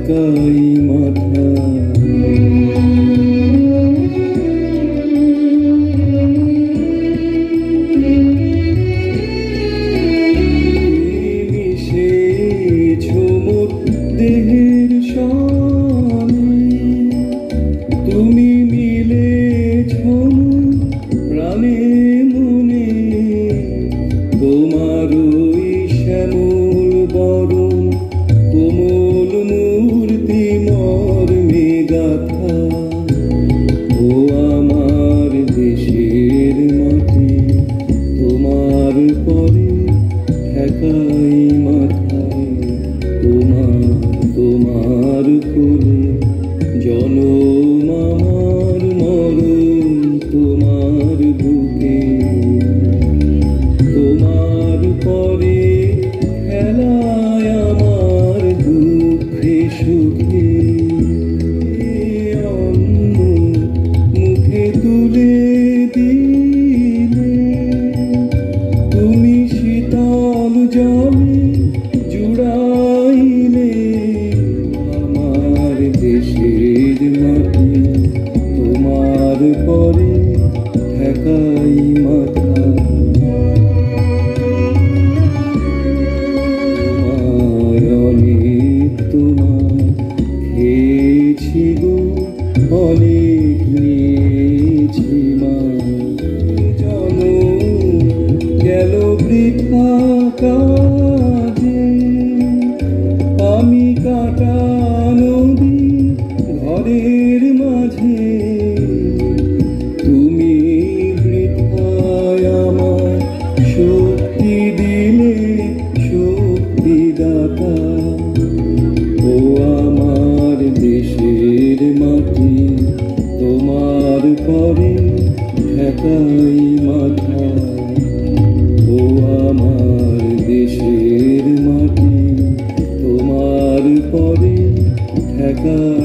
ঠেকাই মাথা। দেহের সনে তুমি মিলেছ প্রাণে মনে, তোমার ওই শ্যামল বরণ কোমল মূর্তি মর্মে গাথা। ও আমার দেশের মাটি, তোমার পরে ঠেকাই মাথা। তোমার কোলে জনম আমার মরণ তোমার বুকে। তোমার পরে খেলায় আমার দুঃখে সুখে। অন্ন মুখে তুলে দিলে তুমি শীতল জলে জুড়াইলে আমার দেশের মাটি, তোমার পরে ঠেকাই মাথা। অনেক তোমার খেয়েছি গো, অনেক নিয়েছি মা। জনম গেল বৃথা কাজে, আমি কাটা নদী ঘরের মাঝে। তুমি বৃথায় আমার শক্তি দিলে শক্তিদাতা। ও আমার দেশের মাটি, তোমার পরে ঠেকাই মাথা। ও আমার দেশের মাটি, তোমার পরে ঠেকাই